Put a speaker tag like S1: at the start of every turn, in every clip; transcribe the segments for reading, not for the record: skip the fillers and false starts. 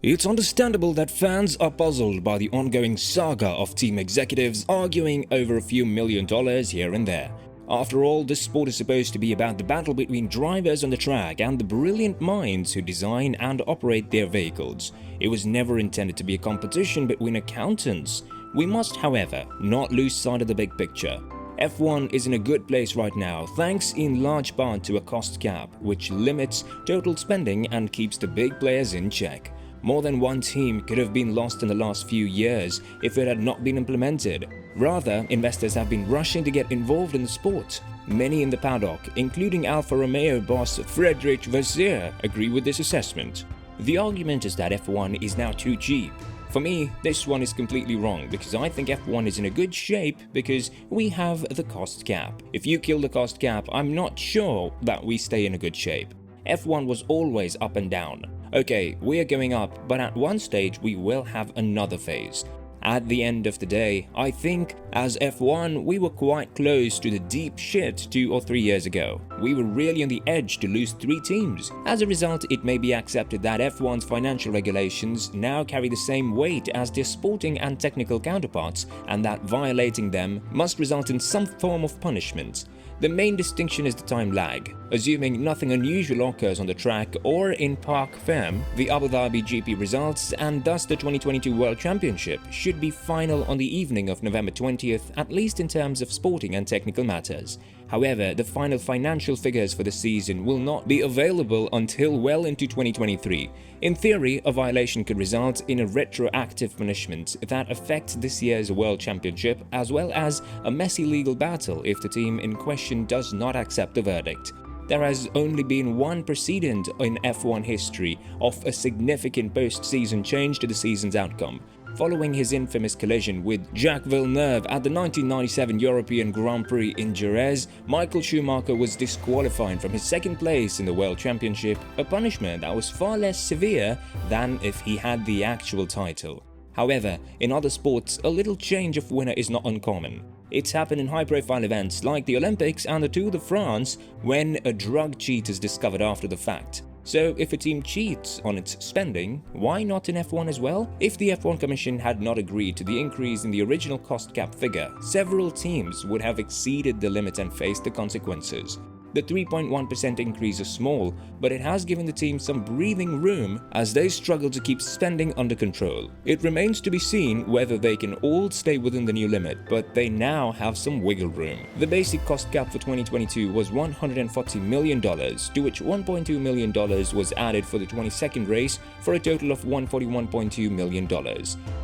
S1: It's understandable that fans are puzzled by the ongoing saga of team executives arguing over a few $1 million here and there. After all, this sport is supposed to be about the battle between drivers on the track and the brilliant minds who design and operate their vehicles. It was never intended to be a competition between accountants. We must, however, not lose sight of the big picture. F1 is in a good place right now, thanks in large part to a cost cap, which limits total spending and keeps the big players in check. More than one team could have been lost in the last few years if it had not been implemented. Rather, investors have been rushing to get involved in the sport. Many in the paddock, including Alfa Romeo boss Frederic Vasseur, agree with this assessment. The argument is that F1 is now too cheap. For me, this one is completely wrong because I think F1 is in a good shape because we have the cost cap. If you kill the cost cap, I'm not sure that we stay in a good shape. F1 was always up and down. Okay, we are going up, but at one stage we will have another phase. At the end of the day, I think as F1 we were quite close to the deep shit 2 or 3 years ago. We were really on the edge to lose 3 teams. As a result, it may be accepted that F1's financial regulations now carry the same weight as their sporting and technical counterparts, and that violating them must result in some form of punishment. The main distinction is the time lag. Assuming nothing unusual occurs on the track or in Parc Ferme, the Abu Dhabi GP results and thus the 2022 World Championship should be final on the evening of November 20th, at least in terms of sporting and technical matters. However, the final financial figures for the season will not be available until well into 2023. In theory, a violation could result in a retroactive punishment that affects this year's World Championship, as well as a messy legal battle if the team in question does not accept the verdict. There has only been one precedent in F1 history of a significant post-season change to the season's outcome. Following his infamous collision with Jacques Villeneuve at the 1997 European Grand Prix in Jerez, Michael Schumacher was disqualified from his second place in the World Championship, a punishment that was far less severe than if he had the actual title. However, in other sports, a little change of winner is not uncommon. It's happened in high-profile events like the Olympics and the Tour de France when a drug cheat is discovered after the fact. So if a team cheats on its spending, why not in F1 as well? If the F1 Commission had not agreed to the increase in the original cost cap figure, several teams would have exceeded the limit and faced the consequences. The 3.1% increase is small, but it has given the team some breathing room as they struggle to keep spending under control. It remains to be seen whether they can all stay within the new limit, but they now have some wiggle room. The basic cost cap for 2022 was $140 million, to which $1.2 million was added for the 22nd race for a total of $141.2 million.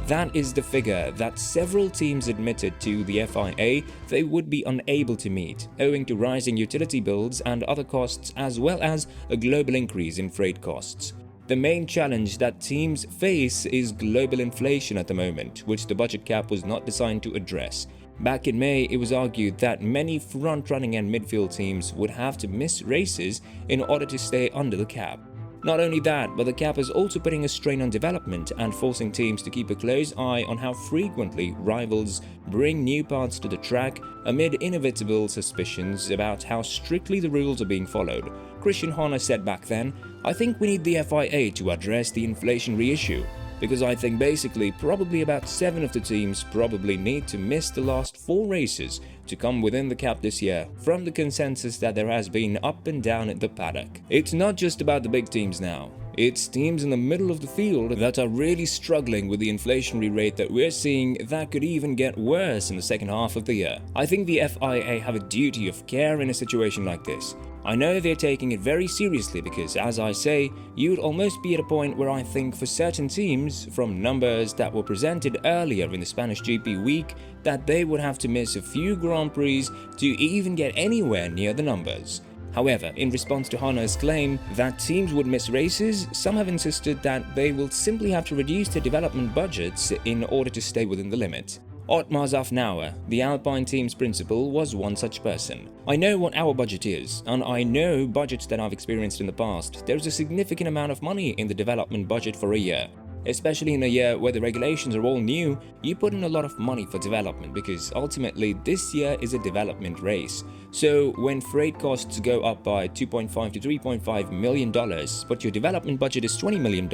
S1: That is the figure that several teams admitted to the FIA they would be unable to meet, owing to rising utility bills and other costs, as well as a global increase in freight costs. The main challenge that teams face is global inflation at the moment, which the budget cap was not designed to address. Back in May, it was argued that many front-running and midfield teams would have to miss races in order to stay under the cap. Not only that, but the cap is also putting a strain on development and forcing teams to keep a close eye on how frequently rivals bring new parts to the track amid inevitable suspicions about how strictly the rules are being followed. Christian Horner said back then, "I think we need the FIA to address the inflationary issue, because I think basically probably about 7 of the teams probably need to miss the last 4 races to come within the cap this year, from the consensus that there has been up and down at the paddock." It's not just about the big teams now. It's teams in the middle of the field that are really struggling with the inflationary rate that we're seeing that could even get worse in the second half of the year. I think the FIA have a duty of care in a situation like this. I know they're taking it very seriously because, as I say, you'd almost be at a point where I think for certain teams, from numbers that were presented earlier in the Spanish GP week, that they would have to miss a few Grand Prix to even get anywhere near the numbers. However, in response to Horner's claim that teams would miss races, some have insisted that they will simply have to reduce their development budgets in order to stay within the limit. Otmar Zafnauer, the Alpine team's principal, was one such person. "I know what our budget is, and I know budgets that I've experienced in the past. There's a significant amount of money in the development budget for a year. Especially in a year where the regulations are all new, you put in a lot of money for development because ultimately this year is a development race. So when freight costs go up by $2.5 to $3.5 million, but your development budget is $20 million,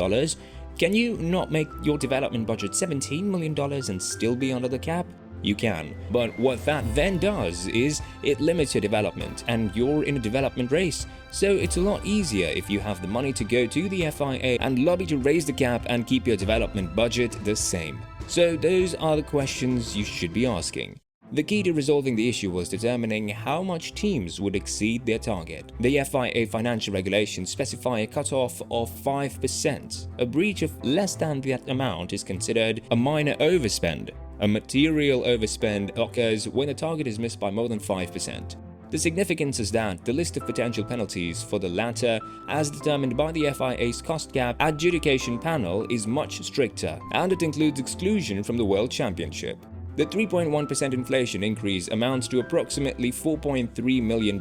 S1: Can you not make your development budget $17 million and still be under the cap? You can, but what that then does is it limits your development and you're in a development race. So it's a lot easier if you have the money to go to the FIA and lobby to raise the cap and keep your development budget the same. So those are the questions you should be asking. The key to resolving the issue was determining how much teams would exceed their target. The FIA financial regulations specify a cutoff of 5%. A breach of less than that amount is considered a minor overspend. A material overspend occurs when the target is missed by more than 5%. The significance is that the list of potential penalties for the latter, as determined by the FIA's cost cap adjudication panel, is much stricter, and it includes exclusion from the World Championship. The 3.1% inflation increase amounts to approximately $4.3 million,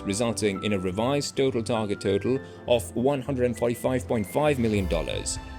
S1: resulting in a revised total target total of $145.5 million.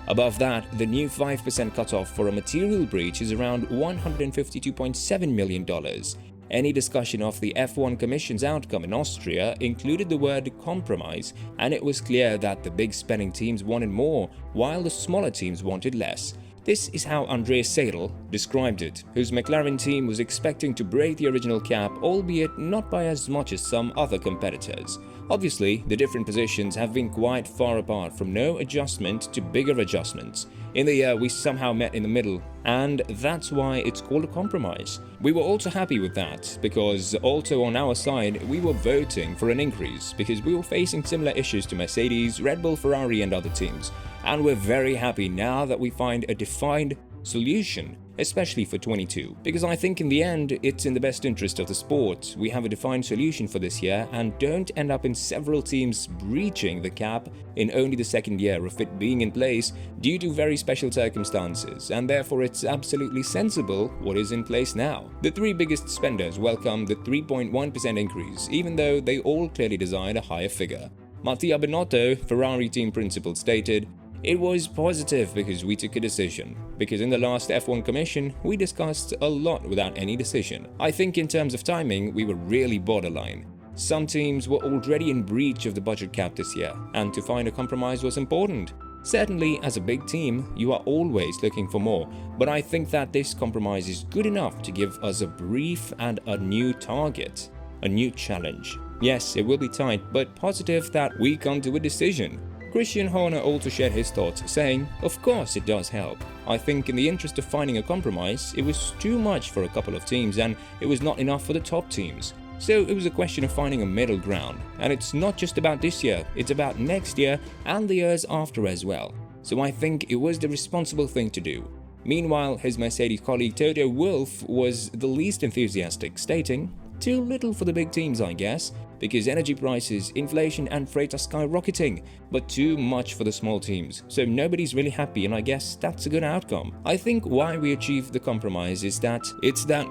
S1: Above that, the new 5% cutoff for a material breach is around $152.7 million. Any discussion of the F1 Commission's outcome in Austria included the word compromise, and it was clear that the big spending teams wanted more, while the smaller teams wanted less. This is how Andreas Seidel described it, whose McLaren team was expecting to break the original cap, albeit not by as much as some other competitors. Obviously, the different positions have been quite far apart, from no adjustment to bigger adjustments. In the year, we somehow met in the middle, and that's why it's called a compromise. We were also happy with that, because also on our side, we were voting for an increase, because we were facing similar issues to Mercedes, Red Bull, Ferrari and other teams. And we're very happy now that we find a defined solution, especially for 22, because I think in the end it's in the best interest of the sport. We have a defined solution for this year and don't end up in several teams breaching the cap in only the second year of it being in place due to very special circumstances, and therefore it's absolutely sensible what is in place now. The three biggest spenders welcomed the 3.1% increase, even though they all clearly desired a higher figure. Mattia Binotto, Ferrari team principal, stated, "It was positive because we took a decision. Because in the last F1 Commission, we discussed a lot without any decision. I think in terms of timing, we were really borderline. Some teams were already in breach of the budget cap this year, and to find a compromise was important. Certainly, as a big team, you are always looking for more, but I think that this compromise is good enough to give us a brief and a new target, a new challenge. Yes, it will be tight, but positive that we come to a decision." Christian Horner also shared his thoughts, saying, "Of course it does help. I think in the interest of finding a compromise, it was too much for a couple of teams and it was not enough for the top teams. So it was a question of finding a middle ground. And it's not just about this year, it's about next year and the years after as well. So I think it was the responsible thing to do." Meanwhile, his Mercedes colleague Toto Wolff was the least enthusiastic, stating, "Too little for the big teams, I guess, because energy prices, inflation and freight are skyrocketing, but too much for the small teams. So nobody's really happy, and I guess that's a good outcome. I think why we achieved the compromise is that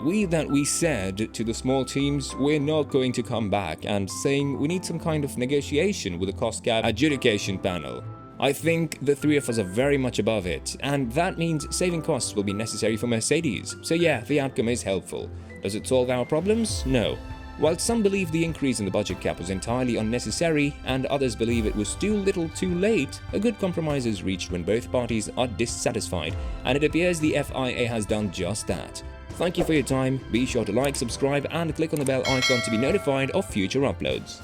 S1: we said to the small teams we're not going to come back and saying we need some kind of negotiation with the cost cap adjudication panel. I think the three of us are very much above it, and that means saving costs will be necessary for Mercedes. So yeah, the outcome is helpful. Does it solve our problems? No. While some believe the increase in the budget cap was entirely unnecessary and others believe it was too little too late, a good compromise is reached when both parties are dissatisfied, and it appears the FIA has done just that. Thank you for your time. Be sure to like, subscribe and click on the bell icon to be notified of future uploads.